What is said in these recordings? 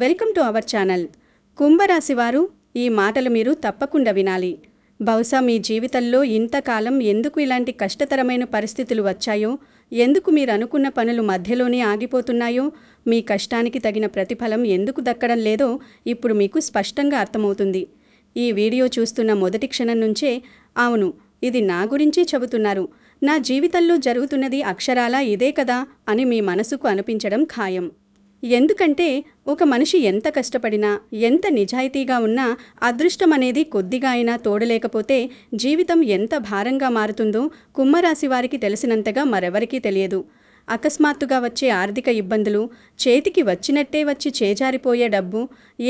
Welcome to our channel. కుంభరాశి వారు, ఈ మాటలు మీరు తప్పకుండా వినాలి. బహుశా మీ జీవితంలో ఇంతకాలం ఎందుకు ఇలాంటి కష్టతరమైన పరిస్థితులు వచ్చాయో, ఎందుకు మీరు అనుకున్న పనులు మధ్యలోనే ఆగిపోతున్నాయో, మీ కష్టానికి తగిన ప్రతిఫలం ఎందుకు దక్కడం లేదో ఇప్పుడు మీకు స్పష్టంగా అర్థమవుతుంది. ఈ వీడియో చూస్తున్న మొదటి క్షణం నుంచే అవును, ఇది నా గురించే చెబుతున్నారు, నా జీవితంలో జరుగుతున్నది అక్షరాలా ఇదే కదా అని మీ మనసుకు అనిపించడం ఖాయం. ఎందుకంటే ఒక మనిషి ఎంత కష్టపడినా, ఎంత నిజాయితీగా ఉన్నా అదృష్టం అనేది కొద్దిగా అయినా తోడలేకపోతే జీవితం ఎంత భారంగా మారుతుందో కుంభరాశి వారికి తెలిసినంతగా మరెవరికీ తెలియదు. అకస్మాత్తుగా వచ్చే ఆర్థిక ఇబ్బందులు, చేతికి వచ్చినట్టే వచ్చి చేజారిపోయే డబ్బు,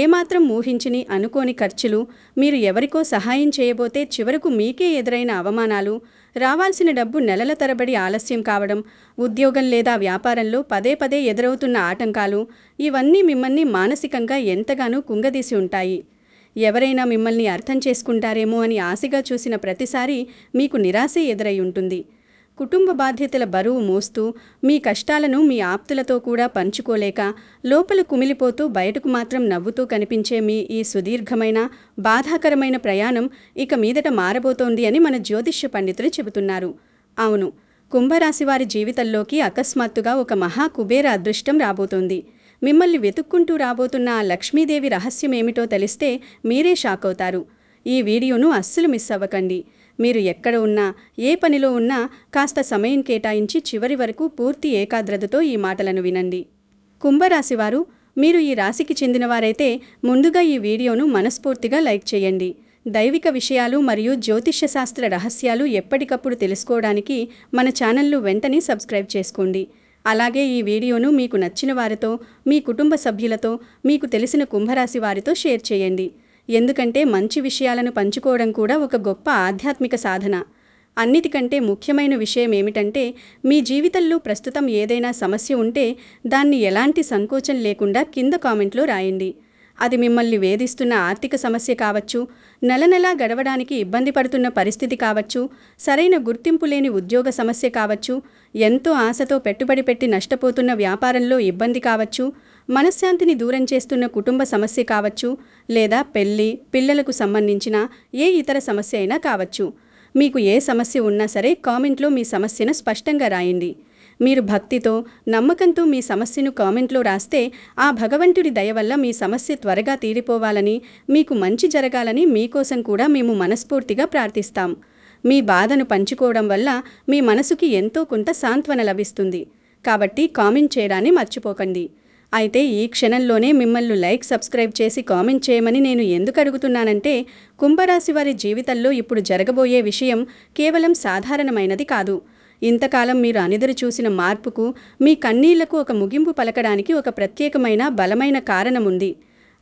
ఏమాత్రం ఊహించని అనుకోని ఖర్చులు, మీరు ఎవరికో సహాయం చేయబోతే చివరకు మీకే ఎదురైన అవమానాలు, రావాల్సిన డబ్బు నెలల తరబడి ఆలస్యం కావడం, ఉద్యోగం లేదా వ్యాపారంలో పదే పదే ఎదురవుతున్న ఆటంకాలు, ఇవన్నీ మిమ్మల్ని మానసికంగా ఎంతగానో కుంగదీసి ఉంటాయి. ఎవరైనా మిమ్మల్ని అర్థం చేసుకుంటారేమో అని ఆశగా చూసిన ప్రతిసారి మీకు నిరాశే ఎదురై ఉంటుంది. కుటుంబ బాధ్యతల బరువు మోస్తూ, మీ కష్టాలను మీ ఆప్తులతో కూడా పంచుకోలేక లోపల కుమిలిపోతూ బయటకు మాత్రం నవ్వుతూ కనిపించే మీ ఈ సుదీర్ఘమైన, బాధాకరమైన ప్రయాణం ఇక మీదట మారబోతోంది అని మన జ్యోతిష్య పండితులు చెబుతున్నారు. అవును, కుంభరాశి వారి జీవితంలోకి అకస్మాత్తుగా ఒక మహా కుబేర అదృష్టం రాబోతోంది. మిమ్మల్ని వెతుక్కుంటూ రాబోతున్న ఆ లక్ష్మీదేవి రహస్యమేమిటో తెలిస్తే మీరే షాక్ అవుతారు. ఈ వీడియోను అస్సలు మిస్ అవ్వకండి. మీరు ఎక్కడ ఉన్నా, ఏ పనిలో ఉన్నా కాస్త సమయం కేటాయించి చివరి వరకు పూర్తి ఏకాగ్రతతో ఈ మాటలను వినండి. కుంభరాశివారు, మీరు ఈ రాశికి చెందినవారైతే ముందుగా ఈ వీడియోను మనస్ఫూర్తిగా లైక్ చేయండి. దైవిక విషయాలు మరియు జ్యోతిష్య శాస్త్ర రహస్యాలు ఎప్పటికప్పుడు తెలుసుకోవడానికి మన ఛానల్ను వెంటనే సబ్స్క్రైబ్ చేసుకోండి. అలాగే ఈ వీడియోను మీకు నచ్చిన వారితో, మీ కుటుంబ సభ్యులతో, మీకు తెలిసిన కుంభరాశి వారితో షేర్ చేయండి. ఎందుకంటే మంచి విషయాలను పంచుకోవడం కూడా ఒక గొప్ప ఆధ్యాత్మిక సాధన. అన్నిటికంటే ముఖ్యమైన విషయం ఏమిటంటే, మీ జీవితంలో ప్రస్తుతం ఏదైనా సమస్య ఉంటే దాన్ని ఎలాంటి సంకోచం లేకుండా కింద కామెంట్లో రాయండి. అది మిమ్మల్ని వేధిస్తున్న ఆర్థిక సమస్య కావచ్చు, నెల నెలా గడవడానికి ఇబ్బంది పడుతున్న పరిస్థితి కావచ్చు, సరైన గుర్తింపు లేని ఉద్యోగ సమస్య కావచ్చు, ఎంతో ఆశతో పెట్టుబడి పెట్టి నష్టపోతున్న వ్యాపారంలో ఇబ్బంది కావచ్చు, మనశ్శాంతిని దూరం చేస్తున్న కుటుంబ సమస్య కావచ్చు, లేదా పెళ్లి, పిల్లలకు సంబంధించిన ఏ ఇతర సమస్య అయినా కావచ్చు. మీకు ఏ సమస్య ఉన్నా సరే కామెంట్లో మీ సమస్యను స్పష్టంగా రాయండి. మీరు భక్తితో, నమ్మకంతో మీ సమస్యను కామెంట్లో రాస్తే ఆ భగవంతుడి దయ వల్ల మీ సమస్య త్వరగా తీరిపోవాలని, మీకు మంచి జరగాలని మీకోసం కూడా మేము మనస్ఫూర్తిగా ప్రార్థిస్తాం. మీ బాధను పంచుకోవడం వల్ల మీ మనసుకి ఎంతో కొంత సాంత్వన లభిస్తుంది. కాబట్టి కామెంట్ చేయడాన్ని మర్చిపోకండి. అయితే ఈ క్షణంలోనే మిమ్మల్ని లైక్, సబ్స్క్రైబ్ చేసి కామెంట్ చేయమని నేను ఎందుకు అడుగుతున్నానంటే, కుంభరాశి వారి జీవితంలో ఇప్పుడు జరగబోయే విషయం కేవలం సాధారణమైనది కాదు. ఇంతకాలం మీరు అనిదరు చూసిన మార్పుకు, మీ కన్నీళ్లకు ఒక ముగింపు పలకడానికి ఒక ప్రత్యేకమైన బలమైన కారణముంది.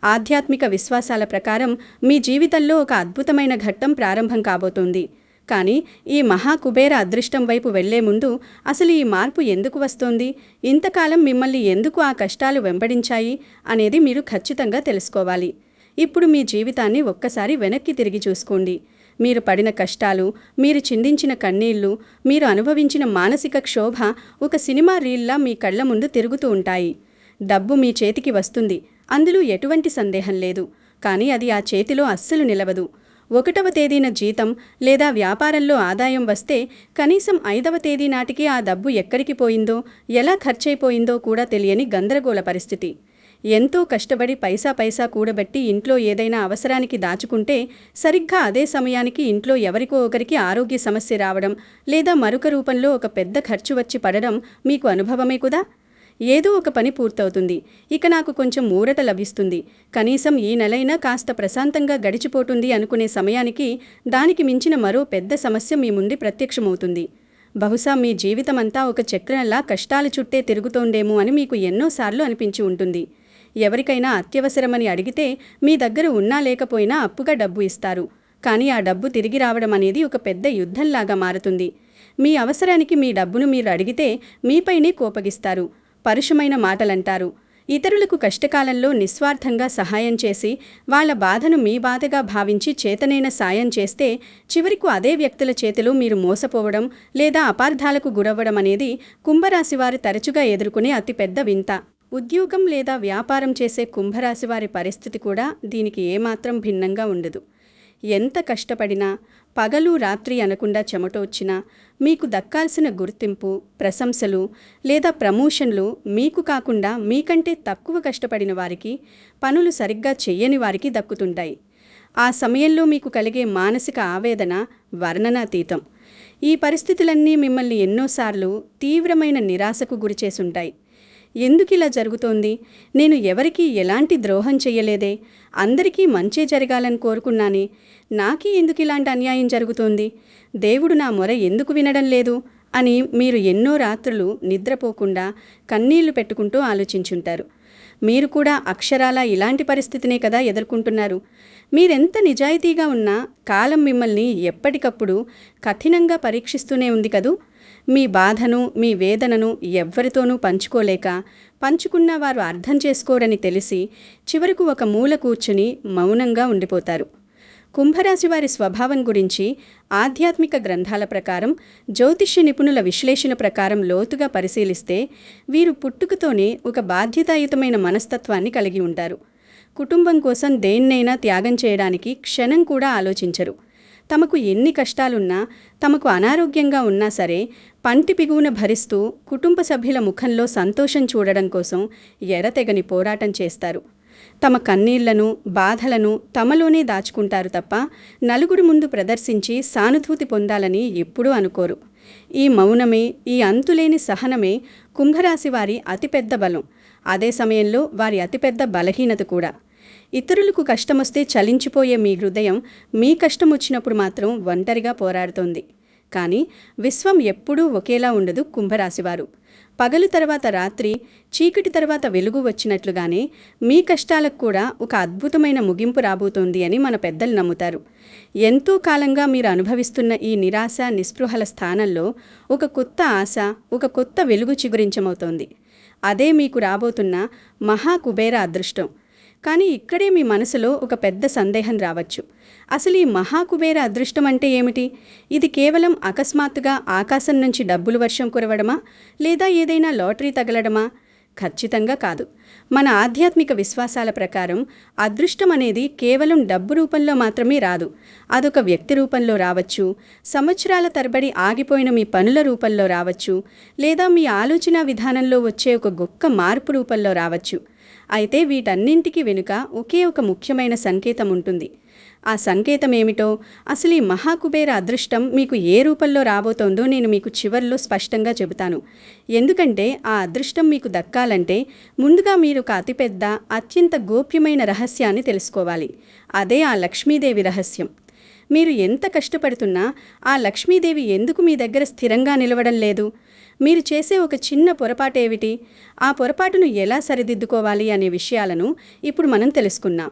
ఆధ్యాత్మిక విశ్వాసాల ప్రకారం మీ జీవితంలో ఒక అద్భుతమైన ఘట్టం ప్రారంభం కాబోతోంది. కానీ ఈ మహాకుబేర అదృష్టం వైపు వెళ్లే ముందు అసలు ఈ మార్పు ఎందుకు వస్తోంది, ఇంతకాలం మిమ్మల్ని ఎందుకు ఆ కష్టాలు వెంబడించాయి అనేది మీరు ఖచ్చితంగా తెలుసుకోవాలి. ఇప్పుడు మీ జీవితాన్ని ఒక్కసారి వెనక్కి తిరిగి చూసుకోండి. మీరు పడిన కష్టాలు, మీరు చిందించిన కన్నీళ్లు, మీరు అనుభవించిన మానసిక క్షోభ ఒక సినిమా రీల్లా మీ కళ్ల ముందు తిరుగుతూ ఉంటాయి. డబ్బు మీ చేతికి వస్తుంది, అందులో ఎటువంటి సందేహం లేదు. కానీ అది ఆ చేతిలో అస్సలు నిలవదు. 1వ తేదీన జీతం లేదా వ్యాపారంలో ఆదాయం వస్తే కనీసం 5వ తేదీ నాటికి ఆ డబ్బు ఎక్కడికి పోయిందో, ఎలా ఖర్చయిపోయిందో కూడా తెలియని గందరగోళ పరిస్థితి. ఎంతో కష్టపడి పైసా కూడబెట్టి ఇంట్లో ఏదైనా అవసరానికి దాచుకుంటే సరిగ్గా అదే సమయానికి ఇంట్లో ఎవరికో ఒకరికి ఆరోగ్య సమస్య రావడం, లేదా మరొక రూపంలో ఒక పెద్ద ఖర్చు వచ్చి పడడం మీకు అనుభవమే కదా. ఏదో ఒక పని పూర్తవుతుంది, ఇక నాకు కొంచెం ఊరట లభిస్తుంది, కనీసం ఈ నెలైనా కాస్త ప్రశాంతంగా గడిచిపోతుంది అనుకునే సమయానికి దానికి మించిన మరో పెద్ద సమస్య మీ ముందు ప్రత్యక్షమవుతుంది. బహుశా మీ జీవితమంతా ఒక చక్రంలా కష్టాల చుట్టే తిరుగుతోందేమో అని మీకు ఎన్నోసార్లు అనిపించి ఉంటుంది. ఎవరికైనా అత్యవసరమని అడిగితే మీ దగ్గర ఉన్నా లేకపోయినా అప్పుగా డబ్బు ఇస్తారు. కానీ ఆ డబ్బు తిరిగి రావడం అనేది ఒక పెద్ద యుద్ధంలాగా మారుతుంది. మీ అవసరానికి మీ డబ్బును మీరు అడిగితే మీపైనే కోపగిస్తారు, పరుషమైన మాటలంటారు. ఇతరులకు కష్టకాలంలో నిస్వార్థంగా సహాయం చేసి వాళ్ళ బాధను మీ బాధగా భావించి చేతనైన సాయం చేస్తే చివరికి అదే వ్యక్తుల చేతిలో మీరు మోసపోవడం లేదా అపార్థాలకు గురవ్వడం అనేది కుంభరాశివారు తరచుగా ఎదుర్కొనే అతిపెద్ద వింత. ఉద్యోగం లేదా వ్యాపారం చేసే కుంభరాశి వారి పరిస్థితి కూడా దీనికి ఏమాత్రం భిన్నంగా ఉండదు. ఎంత కష్టపడినా, పగలు రాత్రి అనకుండా చెమటోచ్చినా మీకు దక్కాల్సిన గుర్తింపు, ప్రశంసలు లేదా ప్రమోషన్లు మీకు కాకుండా మీకంటే తక్కువ కష్టపడిన వారికి, పనులు సరిగ్గా చెయ్యని వారికి దక్కుతుంటాయి. ఆ సమయంలో మీకు కలిగే మానసిక ఆవేదన వర్ణనాతీతం. ఈ పరిస్థితులన్నీ మిమ్మల్ని ఎన్నోసార్లు తీవ్రమైన నిరాశకు గురిచేసుంటాయి. ఎందుకిలా జరుగుతోంది? నేను ఎవరికీ ఎలాంటి ద్రోహం చెయ్యలేదే, అందరికీ మంచే జరగాలని కోరుకున్నానే, నాకీ ఎందుకిలాంటి అన్యాయం జరుగుతోంది? దేవుడు నా మొర ఎందుకు వినడం లేదు అని మీరు ఎన్నో రాత్రులు నిద్రపోకుండా కన్నీళ్లు పెట్టుకుంటూ ఆలోచించుంటారు. మీరు కూడా అక్షరాలా ఇలాంటి పరిస్థితినే కదా ఎదుర్కొంటున్నారు. మీరెంత నిజాయితీగా ఉన్నా కాలం మిమ్మల్ని ఎప్పటికప్పుడు కఠినంగా పరీక్షిస్తూనే ఉంది కదూ. మీ బాధను, మీ వేదనను ఎవ్వరితోనూ పంచుకోలేక, పంచుకున్న వారు అర్థం చేసుకోరని తెలిసి చివరకు ఒక మూల కూర్చుని మౌనంగా ఉండిపోతారు. కుంభరాశి వారి స్వభావం గురించి ఆధ్యాత్మిక గ్రంథాల ప్రకారం, జ్యోతిష్య నిపుణుల విశ్లేషణ ప్రకారం లోతుగా పరిశీలిస్తే వీరు పుట్టుకతోనే ఒక బాధ్యతాయుతమైన మనస్తత్వాన్ని కలిగి ఉంటారు. కుటుంబం కోసం దేన్నైనా త్యాగం చేయడానికి క్షణం కూడా ఆలోచించరు. తమకు ఎన్ని కష్టాలున్నా, తమకు అనారోగ్యంగా ఉన్నా సరే పంటి పిగువున భరిస్తూ కుటుంబ సభ్యుల ముఖంలో సంతోషం చూడడం కోసం ఎడతెగని పోరాటం చేస్తారు. తమ కన్నీళ్లను, బాధలను తమలోనే దాచుకుంటారు తప్ప నలుగురి ముందు ప్రదర్శించి సానుభూతి పొందాలని ఎప్పుడూ అనుకోరు. ఈ మౌనమే, ఈ అంతులేని సహనమే కుంభరాశి వారి అతిపెద్ద బలం. అదే సమయంలో వారి అతిపెద్ద బలహీనత కూడా. ఇతరులకు కష్టమొస్తే చలించిపోయే మీ హృదయం మీ కష్టం వచ్చినప్పుడు మాత్రం ఒంటరిగా పోరాడుతోంది. కానీ విశ్వం ఎప్పుడూ ఒకేలా ఉండదు కుంభరాశివారు. పగలు తర్వాత రాత్రి, చీకటి తర్వాత వెలుగు వచ్చినట్లుగానే మీ కష్టాలకు కూడా ఒక అద్భుతమైన ముగింపు రాబోతోంది అని మన పెద్దలు నమ్ముతారు. ఎంతో కాలంగా మీరు అనుభవిస్తున్న ఈ నిరాశ, నిస్పృహల స్థానంలో ఒక కొత్త ఆశ, ఒక కొత్త వెలుగు చిగురించమవుతోంది. అదే మీకు రాబోతున్న మహాకుబేర అదృష్టం. కానీ ఇక్కడే మీ మనసులో ఒక పెద్ద సందేహం రావచ్చు. అసలు ఈ మహాకుబేర అదృష్టం అంటే ఏమిటి? ఇది కేవలం అకస్మాత్తుగా ఆకాశం నుంచి డబ్బులు వర్షం కురవడమా, లేదా ఏదైనా లాటరీ తగలడమా? ఖచ్చితంగా కాదు. మన ఆధ్యాత్మిక విశ్వాసాల ప్రకారం అదృష్టం అనేది కేవలం డబ్బు రూపంలో మాత్రమే రాదు. అదొక వ్యక్తి రూపంలో రావచ్చు, సంవత్సరాల తరబడి ఆగిపోయిన మీ పనుల రూపంలో రావచ్చు, లేదా మీ ఆలోచన విధానంలో వచ్చే ఒక గొప్ప మార్పు రూపంలో రావచ్చు. అయితే వీటన్నింటికి వెనుక ఒకే ఒక ముఖ్యమైన సంకేతం ఉంటుంది. ఆ సంకేతం ఏమిటో, అసలు ఈ మహాకుబేర అదృష్టం మీకు ఏ రూపంలో రాబోతోందో నేను మీకు చివర్లో స్పష్టంగా చెబుతాను. ఎందుకంటే ఆ అదృష్టం మీకు దక్కాలంటే ముందుగా మీరు ఒక అతిపెద్ద, అత్యంత గోప్యమైన రహస్యాన్ని తెలుసుకోవాలి. అదే ఆ లక్ష్మీదేవి రహస్యం. మీరు ఎంత కష్టపడుతున్నా ఆ లక్ష్మీదేవి ఎందుకు మీ దగ్గర స్థిరంగా నిలవడం లేదు? మీరు చేసే ఒక చిన్న పొరపాటు ఏమిటి? ఆ పొరపాటును ఎలా సరిదిద్దుకోవాలి అనే విషయాలను ఇప్పుడు మనం తెలుసుకున్నాం.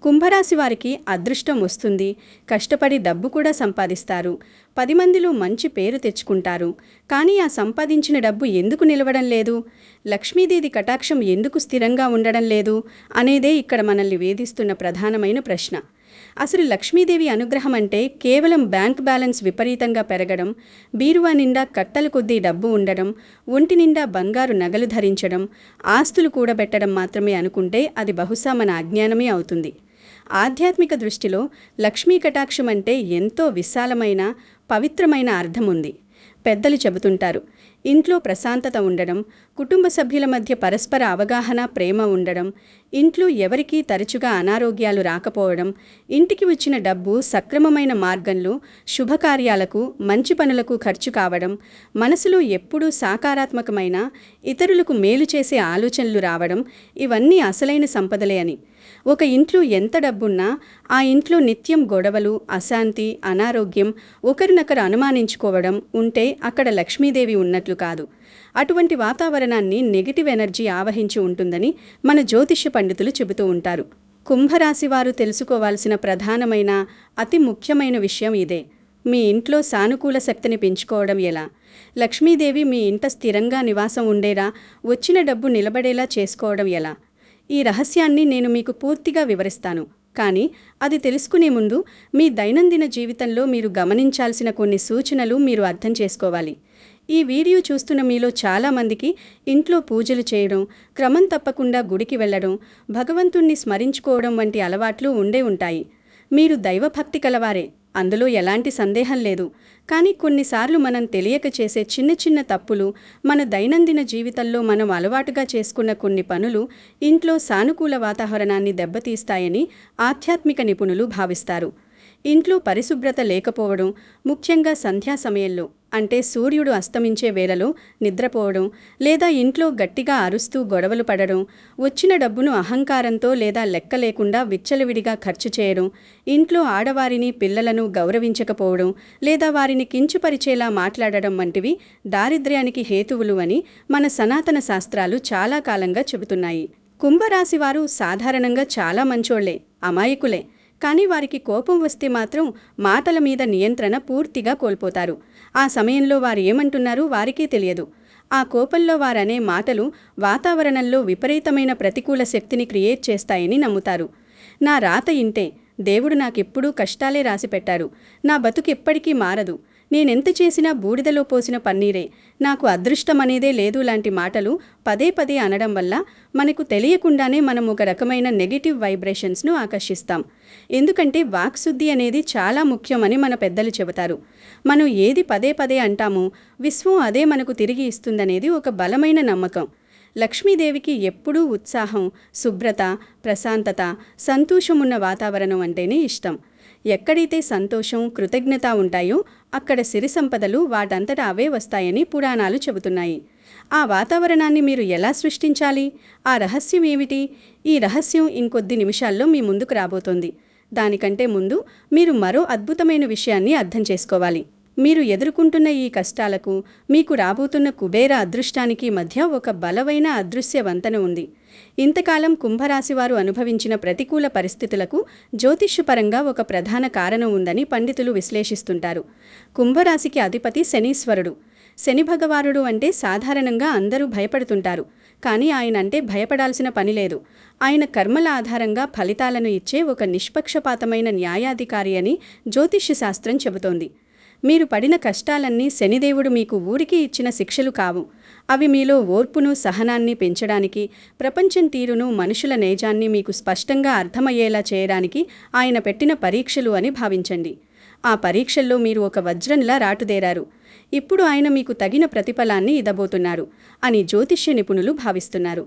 కుంభరాశి వారికి అదృష్టం వస్తుంది, కష్టపడి డబ్బు కూడా సంపాదిస్తారు, 10 మందిలో మంచి పేరు తెచ్చుకుంటారు. కానీ ఆ సంపాదించిన డబ్బు ఎందుకు నిలవడం లేదు? లక్ష్మీదేవి కటాక్షం ఎందుకు స్థిరంగా ఉండడం లేదు అనేదే ఇక్కడ మనల్ని వేధిస్తున్న ప్రధానమైన ప్రశ్న. అసలు లక్ష్మీదేవి అనుగ్రహం అంటే కేవలం బ్యాంక్ బ్యాలెన్స్ విపరీతంగా పెరగడం, బీరువా నిండా కట్టల కొద్దీ డబ్బు ఉండడం, ఒంటి నిండా బంగారు నగలు ధరించడం, ఆస్తులు కూడబెట్టడం మాత్రమే అనుకుంటే అది బహుశా మన అజ్ఞానమే అవుతుంది. ఆధ్యాత్మిక దృష్టిలో లక్ష్మీ కటాక్షం అంటే ఎంతో విశాలమైన, పవిత్రమైన అర్థం ఉంది. పెద్దలు చెబుతుంటారు, ఇంట్లో ప్రశాంతత ఉండడం, కుటుంబ సభ్యుల మధ్య పరస్పర అవగాహన, ప్రేమ ఉండడం, ఇంట్లో ఎవరికీ తరచుగా అనారోగ్యాలు రాకపోవడం, ఇంటికి వచ్చిన డబ్బు సక్రమమైన మార్గంలో శుభకార్యాలకు, మంచి పనులకు ఖర్చు కావడం, మనసులో ఎప్పుడూ సకారాత్మకమైన, ఇతరులకు మేలు చేసే ఆలోచనలు రావడం, ఇవన్నీ అసలైన సంపదలే అని. ఒక ఇంట్లో ఎంత డబ్బున్నా ఆ ఇంట్లో నిత్యం గొడవలు, అశాంతి, అనారోగ్యం, ఒకరినొకరు అనుమానించుకోవడం ఉంటే అక్కడ లక్ష్మీదేవి ఉన్నట్లు కాదు. అటువంటి వాతావరణాన్ని నెగిటివ్ ఎనర్జీ ఆవహించి ఉంటుందని మన జ్యోతిష్య పండితులు చెబుతూ ఉంటారు. కుంభరాశి వారు తెలుసుకోవాల్సిన ప్రధానమైన, అతి ముఖ్యమైన విషయం ఇదే. మీ ఇంట్లో సానుకూల శక్తిని పెంచుకోవడం ఎలా? లక్ష్మీదేవి మీ ఇంట స్థిరంగా నివాసం ఉండేలా, వచ్చిన డబ్బు నిలబడేలా చేసుకోవడం ఎలా? ఈ రహస్యాన్ని నేను మీకు పూర్తిగా వివరిస్తాను. కానీ అది తెలుసుకునే ముందు మీ దైనందిన జీవితంలో మీరు గమనించాల్సిన కొన్ని సూచనలు మీరు అర్థం చేసుకోవాలి. ఈ వీడియో చూస్తున్న మీలో చాలామందికి ఇంట్లో పూజలు చేయడం, క్రమం తప్పకుండా గుడికి వెళ్ళడం, భగవంతుణ్ణి స్మరించుకోవడం వంటి అలవాట్లు ఉండే ఉంటాయి. మీరు దైవభక్తి కలవారే, అందులో ఎలాంటి సందేహం లేదు. కానీ కొన్నిసార్లు మనం తెలియక చేసే చిన్న చిన్న తప్పులు, మన దైనందిన జీవితంలో మనం అలవాటుగా చేసుకున్న కొన్ని పనులు ఇంట్లో సానుకూల వాతావరణాన్ని దెబ్బతీస్తాయని ఆధ్యాత్మిక నిపుణులు భావిస్తారు. ఇంట్లో పరిశుభ్రత లేకపోవడం, ముఖ్యంగా సంధ్యా సమయంలో అంటే సూర్యుడు అస్తమించే వేళలో నిద్రపోవడం, లేదా ఇంట్లో గట్టిగా అరుస్తూ గొడవలు పడడం, వచ్చిన డబ్బును అహంకారంతో లేదా లెక్క లేకుండా విచ్చలవిడిగా ఖర్చు చేయడం, ఇంట్లో ఆడవారిని పిల్లలను గౌరవించకపోవడం లేదా వారిని కించుపరిచేలా మాట్లాడడం వంటివి దారిద్ర్యానికి హేతువులు అని మన సనాతన శాస్త్రాలు చాలా కాలంగా చెబుతున్నాయి. కుంభరాశివారు సాధారణంగా చాలా మంచోళ్లే, అమాయకులే. కానీ వారికి కోపం వస్తే మాత్రం మాటల మీద నియంత్రణ పూర్తిగా కోల్పోతారు. ఆ సమయంలో వారు ఏమంటున్నారో వారికే తెలియదు. ఆ కోపంలో వారనే మాటలు వాతావరణంలో విపరీతమైన ప్రతికూల శక్తిని క్రియేట్ చేస్తాయని నమ్ముతారు. నా రాత ఇంతే, దేవుడు నాకెప్పుడూ కష్టాలే రాసిపెట్టారు, నా బతుకు ఎప్పటికీ మారదు, నేనెంత చేసినా బూడిదలో పోసిన పన్నీరే, నాకు అదృష్టమనేదే లేదు లాంటి మాటలు పదే పదే అనడం వల్ల మనకు తెలియకుండానే మనం ఒక రకమైన నెగిటివ్ వైబ్రేషన్స్ను ఆకర్షిస్తాం. ఎందుకంటే వాక్శుద్ధి అనేది చాలా ముఖ్యమని మన పెద్దలు చెబుతారు. మనం ఏది పదే పదే అంటామో విశ్వం అదే మనకు తిరిగి ఇస్తుందనేది ఒక బలమైన నమ్మకం. లక్ష్మీదేవికి ఎప్పుడూ ఉత్సాహం, శుభ్రత, ప్రశాంతత, సంతోషమున్న వాతావరణం అంటేనే ఇష్టం. ఎక్కడైతే సంతోషం, కృతజ్ఞత ఉంటాయో అక్కడ సిరి సంపదలు వాటంతట అవే వస్తాయని పురాణాలు చెబుతున్నాయి. ఆ వాతావరణాన్ని మీరు ఎలా సృష్టించాలి? ఆ రహస్యం ఏమిటి? ఈ రహస్యం ఇంకొద్ది నిమిషాల్లో మీ ముందుకు రాబోతోంది. దానికంటే ముందు మీరు మరో అద్భుతమైన విషయాన్ని అర్థం చేసుకోవాలి. మీరు ఎదుర్కొంటున్న ఈ కష్టాలకు, మీకు రాబోతున్న కుబేర అదృష్టానికి మధ్య ఒక బలమైన అదృశ్య వంతెన ఉంది. ఇంతకాలం కుంభరాశివారు అనుభవించిన ప్రతికూల పరిస్థితులకు జ్యోతిష్యపరంగా ఒక ప్రధాన కారణం ఉందని పండితులు విశ్లేషిస్తుంటారు. కుంభరాశికి అధిపతి శనీశ్వరుడు. శని భగవానుడు అంటే సాధారణంగా అందరూ భయపడుతుంటారు. కానీ ఆయన అంటే భయపడాల్సిన పని లేదు. ఆయన కర్మల ఆధారంగా ఫలితాలను ఇచ్చే ఒక నిష్పక్షపాతమైన న్యాయాధికారి అని జ్యోతిష్య శాస్త్రం చెబుతోంది. మీరు పడిన కష్టాలన్నీ శనిదేవుడు మీకు ఊరికి ఇచ్చిన శిక్షలు కావు. అవి మీలో ఓర్పును, సహనాన్ని పెంచడానికి, ప్రపంచం తీరును, మనుషుల నేజాన్ని మీకు స్పష్టంగా అర్థమయ్యేలా చేయడానికి ఆయన పెట్టిన పరీక్షలు అని భావించండి. ఆ పరీక్షల్లో మీరు ఒక వజ్రంలా రాటుదేరారు. ఇప్పుడు ఆయన మీకు తగిన ప్రతిఫలాన్ని ఇవ్వబోతున్నారు అని జ్యోతిష్య నిపుణులు భావిస్తున్నారు.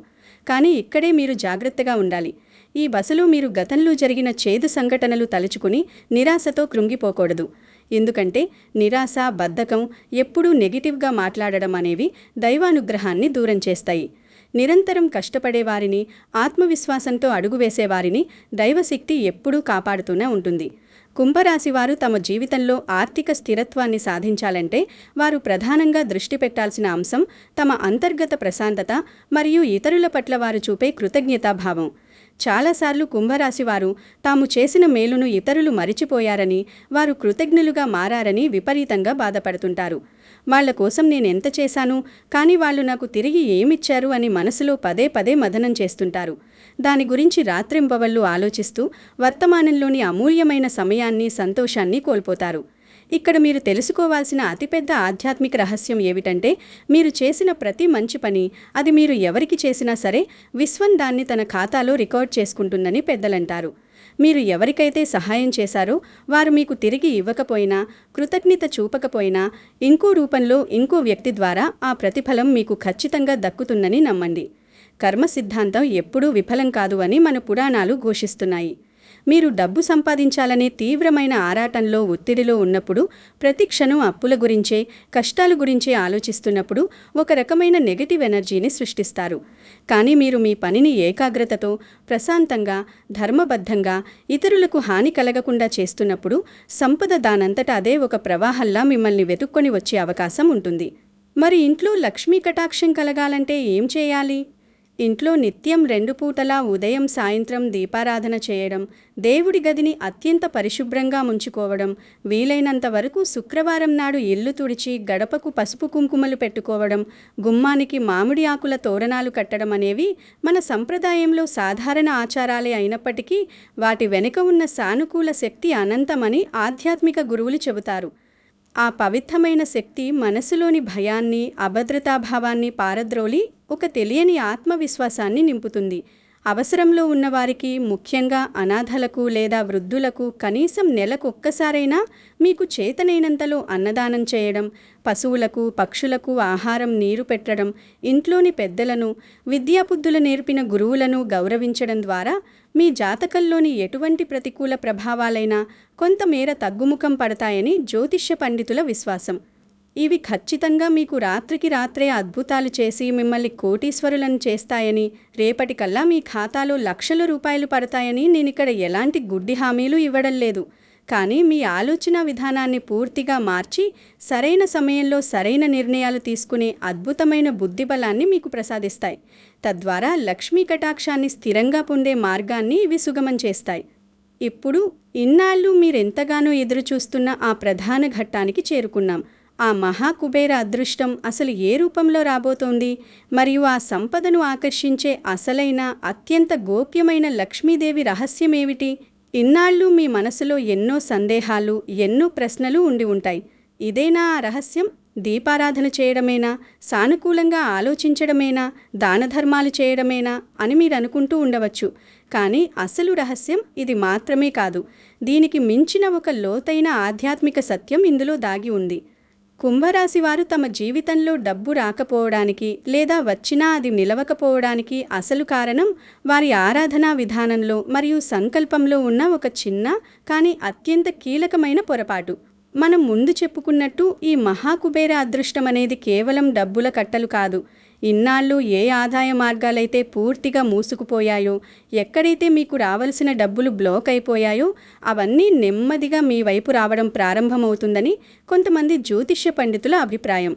కానీ ఇక్కడే మీరు జాగ్రత్తగా ఉండాలి. ఈ బసలో మీరు గతంలో జరిగిన చేదు సంఘటనలు తలుచుకుని నిరాశతో కృంగిపోకూడదు. ఎందుకంటే నిరాశ, బద్ధకం, ఎప్పుడూ నెగిటివ్గా మాట్లాడడం అనేవి దైవానుగ్రహాన్ని దూరం చేస్తాయి. నిరంతరం కష్టపడేవారిని, ఆత్మవిశ్వాసంతో అడుగువేసేవారిని దైవశక్తి ఎప్పుడూ కాపాడుతూనే ఉంటుంది. కుంభరాశివారు తమ జీవితంలో ఆర్థిక స్థిరత్వాన్ని సాధించాలంటే వారు ప్రధానంగా దృష్టి పెట్టాల్సిన అంశం తమ అంతర్గత ప్రశాంతత మరియు ఇతరుల పట్ల వారు చూపే కృతజ్ఞతాభావం. చాలాసార్లు కుంభరాశివారు తాము చేసిన మేలును ఇతరులు మరిచిపోయారని, వారు కృతజ్ఞులుగా మారారని విపరీతంగా బాధపడుతుంటారు. వాళ్ల కోసం నేనెంత చేశాను, కానీ వాళ్ళు నాకు తిరిగి ఏమిచ్చారు అని మనసులో పదే పదే మథనం చేస్తుంటారు. దాని గురించి రాత్రింబవళ్లు ఆలోచిస్తూ వర్తమానంలోని అమూల్యమైన సమయాన్ని, సంతోషాన్ని కోల్పోతారు. ఇక్కడ మీరు తెలుసుకోవాల్సిన అతిపెద్ద ఆధ్యాత్మిక రహస్యం ఏమిటంటే, మీరు చేసిన ప్రతి మంచి పని, అది మీరు ఎవరికి చేసినా సరే విశ్వం దాన్ని తన ఖాతాలో రికార్డ్ చేసుకుంటుందని పెద్దలంటారు. మీరు ఎవరికైతే సహాయం చేశారో వారు మీకు తిరిగి ఇవ్వకపోయినా, కృతజ్ఞత చూపకపోయినా, ఇంకో రూపంలో ఇంకో వ్యక్తి ద్వారా ఆ ప్రతిఫలం మీకు ఖచ్చితంగా దక్కుతుందని నమ్మండి. కర్మ సిద్ధాంతం ఎప్పుడూ విఫలం కాదు అని మన పురాణాలు ఘోషిస్తున్నాయి. మీరు డబ్బు సంపాదించాలనే తీవ్రమైన ఆరాటంలో, ఒత్తిడిలో ఉన్నప్పుడు, ప్రతి క్షణం అప్పుల గురించే, కష్టాల గురించే ఆలోచిస్తున్నప్పుడు ఒక రకమైన నెగటివ్ ఎనర్జీని సృష్టిస్తారు. కానీ మీరు మీ పనిని ఏకాగ్రతతో, ప్రశాంతంగా, ధర్మబద్ధంగా, ఇతరులకు హాని కలగకుండా చేస్తున్నప్పుడు సంపద దానంతట అదే ఒక ప్రవాహంలా మిమ్మల్ని వెతుక్కొని వచ్చే అవకాశం ఉంటుంది. మరి ఇంట్లో లక్ష్మీ కటాక్షం కలగాలంటే ఏం చేయాలి? ఇంట్లో నిత్యం 2 పూటలా ఉదయం, సాయంత్రం దీపారాధన చేయడం, దేవుడి గదిని అత్యంత పరిశుభ్రంగా ఉంచుకోవడం, వీలైనంత వరకు శుక్రవారం నాడు ఇల్లు తుడిచి గడపకు పసుపు కుంకుమలు పెట్టుకోవడం, గుమ్మానికి మామిడి ఆకుల తోరణాలు కట్టడం అనేవి మన సంప్రదాయంలో సాధారణ ఆచారాలే అయినప్పటికీ వాటి వెనుక ఉన్న సానుకూల శక్తి అనంతమని ఆధ్యాత్మిక గురువులు చెబుతారు. ఆ పవిత్రమైన శక్తి మనసులోని భయాన్ని, అభద్రతాభావాన్ని పారద్రోలి ఒక తెలియని ఆత్మవిశ్వాసాన్ని నింపుతుంది. అవసరంలో ఉన్నవారికి, ముఖ్యంగా అనాథలకు లేదా వృద్ధులకు కనీసం నెలకొక్కసారైనా మీకు చేతనైనంతలో అన్నదానం చేయడం, పశువులకు, పక్షులకు ఆహారం, నీరు పెట్టడం, ఇంట్లోని పెద్దలను, విద్యాబుద్ధులు నేర్పిన గురువులను గౌరవించడం ద్వారా మీ జాతకంలోని ఎటువంటి ప్రతికూల ప్రభావాలైనా కొంతమేర తగ్గుముఖం పడతాయని జ్యోతిష్య పండితుల విశ్వాసం. ఇవి ఖచ్చితంగా మీకు రాత్రికి రాత్రే అద్భుతాలు చేసి మిమ్మల్ని కోటీశ్వరులను చేస్తాయని, రేపటికల్లా మీ ఖాతాలో లక్షల రూపాయలు పడతాయని నేనిక్కడ ఎలాంటి గుడ్డి హామీలు ఇవ్వడం లేదు. కానీ మీ ఆలోచన విధానాన్ని పూర్తిగా మార్చి సరైన సమయంలో సరైన నిర్ణయాలు తీసుకునే అద్భుతమైన బుద్ధిబలాన్ని మీకు ప్రసాదిస్తాయి. తద్వారా లక్ష్మీ కటాక్షాన్ని స్థిరంగా పొందే మార్గాన్ని ఇవి సుగమం చేస్తాయి. ఇప్పుడు ఇన్నాళ్ళు మీరెంతగానో ఎదురుచూస్తున్న ఆ ప్రధాన ఘట్టానికి చేరుకున్నాం. ఆ మహాకుబేర అదృష్టం అసలు ఏ రూపంలో రాబోతోంది? మరియు ఆ సంపదను ఆకర్షించే అసలైన, అత్యంత గోప్యమైన లక్ష్మీదేవి రహస్యమేమిటి? ఇన్నాళ్ళు మీ మనసులో ఎన్నో సందేహాలు, ఎన్నో ప్రశ్నలు ఉండి ఉంటాయి. ఇదేనా ఆ రహస్యం? దీపారాధన చేయడమేనా? సానుకూలంగా ఆలోచించడమేనా? దానధర్మాలు చేయడమేనా అని మీరు అనుకుంటూ ఉండవచ్చు. కానీ అసలు రహస్యం ఇది మాత్రమే కాదు. దీనికి మించిన ఒక లోతైన ఆధ్యాత్మిక సత్యం ఇందులో దాగి ఉంది. కుంభరాశి వారు తమ జీవితంలో డబ్బు రాకపోవడానికి లేదా వచ్చినా అది నిలవకపోవడానికి అసలు కారణం వారి ఆరాధనా విధానంలో మరియు సంకల్పంలో ఉన్న ఒక చిన్న కానీ అత్యంత కీలకమైన పొరపాటు. మనం ముందు చెప్పుకున్నట్టు ఈ మహాకుబేర అదృష్టం అనేది కేవలం డబ్బుల కట్టలు కాదు. ఇన్నాళ్ళు ఏ ఆదాయ మార్గాలైతే పూర్తిగా మూసుకుపోయాయో, ఎక్కడైతే మీకు రావలసిన డబ్బులు బ్లాక్ అయిపోయాయో అవన్నీ నెమ్మదిగా మీ వైపు రావడం ప్రారంభమవుతుందని కొంతమంది జ్యోతిష్య పండితుల అభిప్రాయం.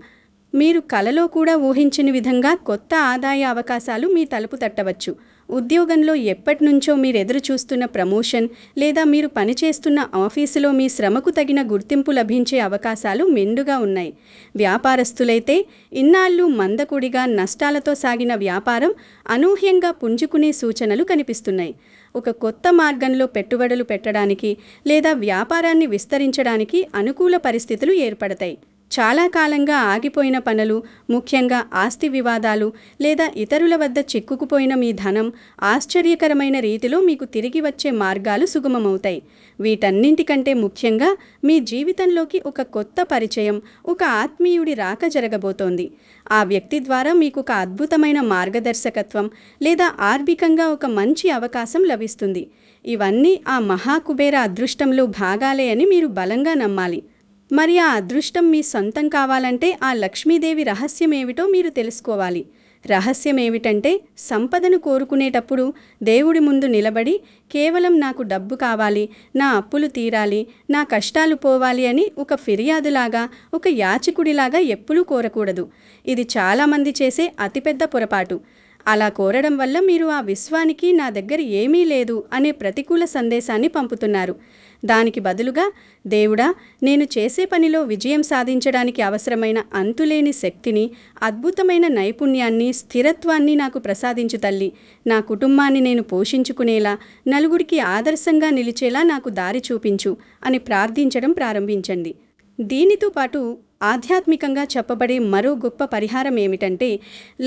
మీరు కలలో కూడా ఊహించని విధంగా కొత్త ఆదాయ అవకాశాలు మీ తలుపు తట్టవచ్చు. ఉద్యోగంలో ఎప్పటినుంచో మీరు ఎదురు చూస్తున్న ప్రమోషన్ లేదా మీరు పనిచేస్తున్న ఆఫీసులో మీ శ్రమకు తగిన గుర్తింపు లభించే అవకాశాలు మెండుగా ఉన్నాయి. వ్యాపారస్తులైతే ఇన్నాళ్ళు మందకొడిగా నష్టాలతో సాగిన వ్యాపారం అనూహ్యంగా పుంజుకునే సూచనలు కనిపిస్తున్నాయి. ఒక కొత్త మార్గంలో పెట్టుబడులు పెట్టడానికి లేదా వ్యాపారాన్ని విస్తరించడానికి అనుకూల పరిస్థితులు ఏర్పడతాయి. చాలా కాలంగా ఆగిపోయిన పనులు, ముఖ్యంగా ఆస్తి వివాదాలు లేదా ఇతరుల వద్ద చిక్కుకుపోయిన మీ ధనం ఆశ్చర్యకరమైన రీతిలో మీకు తిరిగి వచ్చే మార్గాలు సుగమమవుతాయి. వీటన్నింటికంటే ముఖ్యంగా మీ జీవితంలోకి ఒక కొత్త పరిచయం, ఒక ఆత్మీయుడి రాక జరగబోతోంది. ఆ వ్యక్తి ద్వారా మీకు ఒక అద్భుతమైన మార్గదర్శకత్వం లేదా ఆర్థికంగా ఒక మంచి అవకాశం లభిస్తుంది. ఇవన్నీ ఆ మహాకుబేర అదృష్టంలో భాగాలే అని మీరు బలంగా నమ్మాలి. మరి ఆ అదృష్టం మీ సొంతం కావాలంటే ఆ లక్ష్మీదేవి రహస్యమేమిటో మీరు తెలుసుకోవాలి. రహస్యమేమిటంటే సంపదను కోరుకునేటప్పుడు దేవుడి ముందు నిలబడి కేవలం నాకు డబ్బు కావాలి, నా అప్పులు తీరాలి, నా కష్టాలు పోవాలి అని ఒక ఫిర్యాదులాగా, ఒక యాచకుడిలాగా ఎప్పుడూ కోరకూడదు. ఇది చాలామంది చేసే అతిపెద్ద పొరపాటు. అలా కోరడం వల్ల మీరు ఆ విశ్వానికి నా దగ్గర ఏమీ లేదు అనే ప్రతికూల సందేశాన్ని పంపుతున్నారు. దానికి బదులుగా, దేవుడా, నేను చేసే పనిలో విజయం సాధించడానికి అవసరమైన అంతులేని శక్తిని, అద్భుతమైన నైపుణ్యాన్ని, స్థిరత్వాన్ని నాకు ప్రసాదించు తల్లి. నా కుటుంబాన్ని నేను పోషించుకునేలా, నలుగురికి ఆదర్శంగా నిలిచేలా నాకు దారి చూపించు అని ప్రార్థించడం ప్రారంభించండి. దీనితో పాటు ఆధ్యాత్మికంగా చెప్పబడే మరో గొప్ప పరిహారం ఏమిటంటే,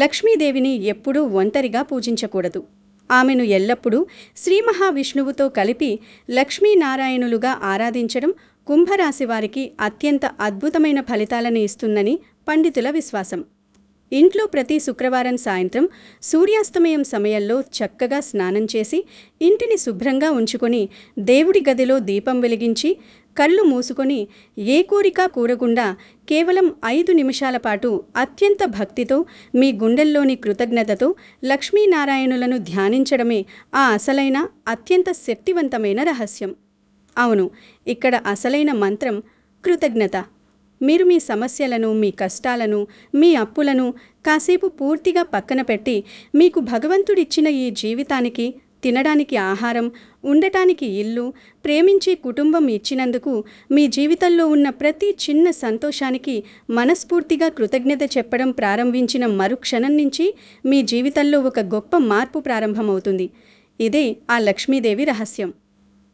లక్ష్మీదేవిని ఎప్పుడూ ఒంటరిగా పూజించకూడదు. ఆమెను ఎల్లప్పుడూ శ్రీ మహావిష్ణువుతో కలిపి లక్ష్మీనారాయణులుగా ఆరాధించడం కుంభరాశి వారికి అత్యంత అద్భుతమైన ఫలితాలను ఇస్తుందని పండితుల విశ్వాసం. ఇంట్లో ప్రతి శుక్రవారం సాయంత్రం సూర్యాస్తమయం సమయంలో చక్కగా స్నానం చేసి ఇంటిని శుభ్రంగా ఉంచుకొని దేవుడి గదిలో దీపం వెలిగించి కళ్ళు మూసుకొని ఏ కోరిక కోరకుండా కేవలం 5 నిమిషాల పాటు అత్యంత భక్తితో మీ గుండెల్లోని కృతజ్ఞతతో లక్ష్మీనారాయణులను ధ్యానించడమే ఆ అసలైన అత్యంత శక్తివంతమైన రహస్యం. అవును, ఇక్కడ అసలైన మంత్రం కృతజ్ఞత. మీరు మీ సమస్యలను, మీ కష్టాలను, మీ అప్పులను కాసేపు పూర్తిగా పక్కన పెట్టి మీకు భగవంతుడిచ్చిన ఈ జీవితానికి, తినడానికి ఆహారం, ఉండటానికి ఇల్లు, ప్రేమించే కుటుంబం ఇచ్చినందుకు మీ జీవితంలో ఉన్న ప్రతి చిన్న సంతోషానికి మనస్ఫూర్తిగా కృతజ్ఞత చెప్పడం ప్రారంభించిన మరుక్షణం నుంచి మీ జీవితంలో ఒక గొప్ప మార్పు ప్రారంభమవుతుంది. ఇదే ఆ లక్ష్మీదేవి రహస్యం.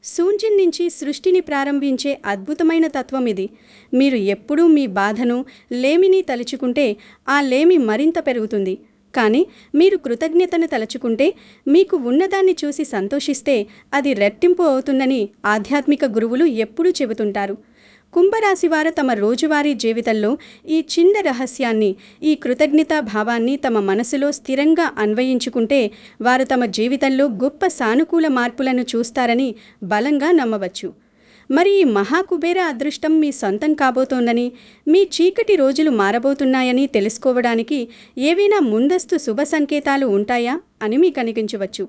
శూన్యం నుంచి సృష్టిని ప్రారంభించే అద్భుతమైన తత్వం ఇది. మీరు ఎప్పుడూ మీ బాధను, లేమిని తలుచుకుంటే ఆ లేమి మరింత పెరుగుతుంది. కానీ మీరు కృతజ్ఞతను తలుచుకుంటే, మీకు ఉన్నదాన్ని చూసి సంతోషిస్తే అది రెట్టింపు అవుతుందని ఆధ్యాత్మిక గురువులు ఎప్పుడూ చెబుతుంటారు. కుంభరాశివారు తమ రోజువారీ జీవితంలో ఈ చిన్న రహస్యాన్ని, ఈ కృతజ్ఞతా భావాన్ని తమ మనసులో స్థిరంగా అన్వయించుకుంటే వారు తమ జీవితంలో గొప్ప సానుకూల మార్పులను చూస్తారని బలంగా నమ్మవచ్చు. మరి ఈ మహాకుబేర అదృష్టం మీ సొంతం కాబోతోందని, మీ చీకటి రోజులు మారబోతున్నాయని తెలుసుకోవడానికి ఏవైనా ముందస్తు శుభ సంకేతాలు ఉంటాయా అని మీకు అనిపించవచ్చు.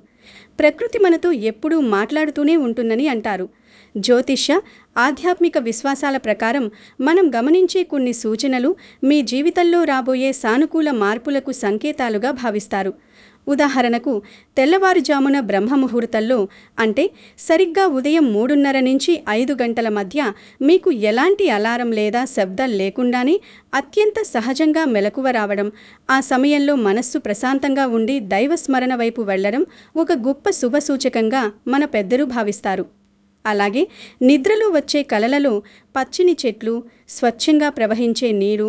ప్రకృతి మనతో ఎప్పుడూ మాట్లాడుతూనే ఉంటుందని అంటారు. జ్యోతిష్య, ఆధ్యాత్మిక విశ్వాసాల ప్రకారం మనం గమనించే కొన్ని సూచనలు మీ జీవితంలో రాబోయే సానుకూల మార్పులకు సంకేతాలుగా భావిస్తారు. ఉదాహరణకు, తెల్లవారుజామున బ్రహ్మముహూర్తంలో, అంటే సరిగ్గా ఉదయం 3:30 నుంచి 5 గంటల మధ్య మీకు ఎలాంటి అలారం లేదా శబ్దం లేకుండానే అత్యంత సహజంగా మెలకువ రావడం, ఆ సమయంలో మనస్సు ప్రశాంతంగా ఉండి దైవస్మరణ వైపు వెళ్లడం ఒక గొప్ప శుభసూచకంగా మన పెద్దలు భావిస్తారు. అలాగే నిద్రలో వచ్చే కలలలో పచ్చని చెట్లు, స్వచ్ఛంగా ప్రవహించే నీరు,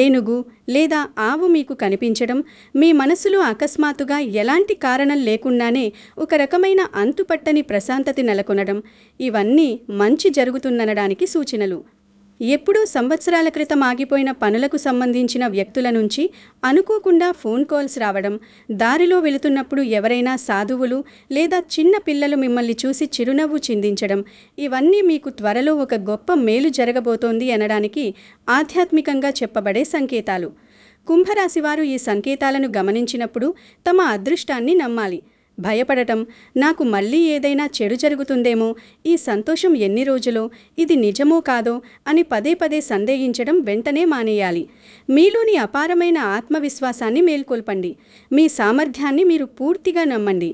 ఏనుగు లేదా ఆవు మీకు కనిపించడం, మీ మనసులో అకస్మాత్తుగా ఎలాంటి కారణం లేకుండానే ఒక రకమైన అంతుపట్టని ప్రశాంతత నెలకొనడం, ఇవన్నీ మంచి జరుగుతుందనడానికి సూచనలు. ఎప్పుడో సంవత్సరాల క్రితం ఆగిపోయిన పనులకు సంబంధించిన వ్యక్తుల నుంచి అనుకోకుండా ఫోన్ కాల్స్ రావడం, దారిలో వెళుతున్నప్పుడు ఎవరైనా సాధువులు లేదా చిన్న పిల్లలు మిమ్మల్ని చూసి చిరునవ్వు చిందించడం, ఇవన్నీ మీకు త్వరలో ఒక గొప్ప మేలు జరగబోతోంది అనడానికి ఆధ్యాత్మికంగా చెప్పబడే సంకేతాలు. కుంభరాశివారు ఈ సంకేతాలను గమనించినప్పుడు తమ అదృష్టాన్ని నమ్మాలి. భయపడటం, నాకు మళ్ళీ ఏదైనా చెడు జరుగుతుందేమో, ఈ సంతోషం ఎన్ని రోజులో, ఇది నిజమో కాదో అని పదే పదే సందేహించడం వెంటనే మానేయాలి. మీలోని అపారమైన ఆత్మవిశ్వాసాన్ని మేల్కొల్పండి. మీ సామర్థ్యాన్ని మీరు పూర్తిగా నమ్మండి.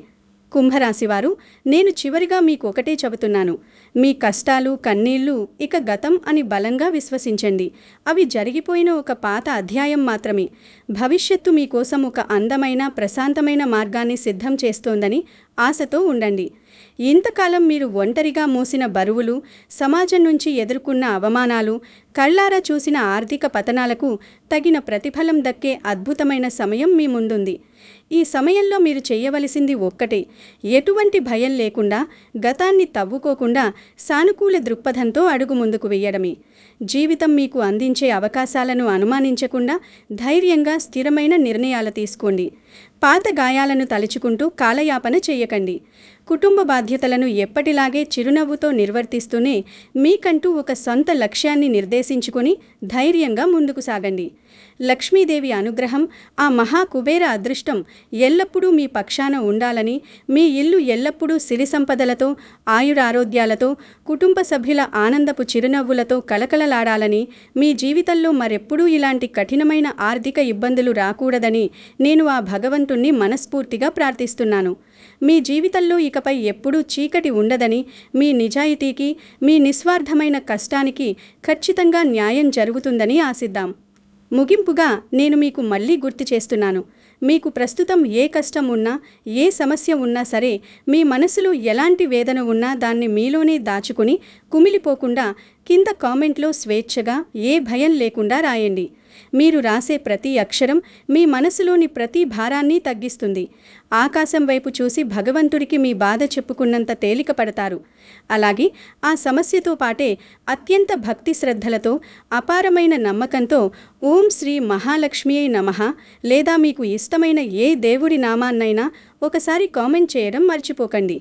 కుంభరాశివారు, నేను చివరిగా మీకు ఒకటే చెబుతున్నాను. మీ కష్టాలు, కన్నీళ్లు ఇక గతం అని బలంగా విశ్వసించండి. అవి జరిగిపోయిన ఒక పాత అధ్యాయం మాత్రమే. భవిష్యత్తు మీకోసం ఒక అందమైన, ప్రశాంతమైన మార్గాన్ని సిద్ధం చేస్తోందని ఆశతో ఉండండి. ఇంతకాలం మీరు ఒంటరిగా మోసిన బరువులు, సమాజం నుంచి ఎదుర్కొన్న అవమానాలు, కళ్ళారా చూసిన ఆర్థిక పతనాలకు తగిన ప్రతిఫలం దక్కే అద్భుతమైన సమయం మీ ముందుంది. ఈ సమయంలో మీరు చేయవలసింది ఒక్కటే, ఎటువంటి భయం లేకుండా, గతాన్ని తవ్వుకోకుండా సానుకూల దృక్పథంతో అడుగు ముందుకు వెయ్యడమే. జీవితం మీకు అందించే అవకాశాలను అనుమానించకుండా ధైర్యంగా స్థిరమైన నిర్ణయాలు తీసుకోండి. పాత గాయాలను తలుచుకుంటూ కాలయాపన చేయకండి. కుటుంబ బాధ్యతలను ఎప్పటిలాగే చిరునవ్వుతో నిర్వర్తిస్తూనే మీకంటూ ఒక సొంత లక్ష్యాన్ని నిర్దేశించుకొని ధైర్యంగా ముందుకు సాగండి. లక్ష్మీదేవి అనుగ్రహం, ఆ మహాకుబేర అదృష్టం ఎల్లప్పుడూ మీ పక్షాన ఉండాలని, మీ ఇల్లు ఎల్లప్పుడూ సిరి సంపదలతో, ఆయురారోగ్యాలతో, కుటుంబ సభ్యుల ఆనందపు చిరునవ్వులతో కలకలలాడాలని, మీ జీవితంలో మరెప్పుడూ ఇలాంటి కఠినమైన ఆర్థిక ఇబ్బందులు రాకూడదని నేను ఆ భగవంతుణ్ణి మనస్ఫూర్తిగా ప్రార్థిస్తున్నాను. మీ జీవితంలో ఇకపై ఎప్పుడూ చీకటి ఉండదని, మీ నిజాయితీకి, మీ నిస్వార్థమైన కష్టానికి ఖచ్చితంగా న్యాయం జరుగుతుందని ఆశిద్దాం. ముగింపుగా నేను మీకు మళ్ళీ గుర్తు చేస్తున్నాను. మీకు ప్రస్తుతం ఏ కష్టం ఉన్నా, ఏ సమస్య ఉన్నా సరే, మీ మనసులో ఎలాంటి వేదన ఉన్నా దాన్ని మీలోనే దాచుకుని కుమిలిపోకుండా కింద కామెంట్లో స్వేచ్ఛగా, ఏ భయం లేకుండా రాయండి. మీరు రాసే ప్రతి అక్షరం మీ మనసులోని ప్రతి భారాన్ని తగ్గిస్తుంది. ఆకాశం వైపు చూసి భగవంతుడికి మీ బాధ చెప్పుకున్నంత తేలిక పడతారు. అలాగే ఆ సమస్యతో పాటే అత్యంత భక్తి శ్రద్ధలతో, అపారమైన నమ్మకంతో ఓం శ్రీ మహాలక్ష్మియై నమః లేదా మీకు ఇష్టమైన ఏ దేవుడి నామాన్నైనా ఒకసారి కామెంట్ చేయడం మర్చిపోకండి.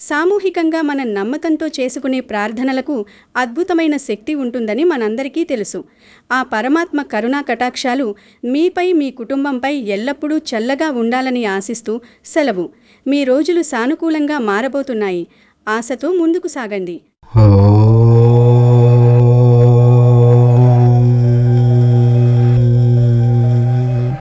సామూహికంగా మన నమ్మకంతో చేసుకునే ప్రార్థనలకు అద్భుతమైన శక్తి ఉంటుందని మనందరికీ తెలుసు. ఆ పరమాత్మ కరుణా కటాక్షాలు మీపై, మీ కుటుంబంపై ఎల్లప్పుడూ చల్లగా ఉండాలని ఆశిస్తూ సెలవు. మీ రోజులు సానుకూలంగా మారబోతున్నాయి. ఆశతో ముందుకు సాగండి.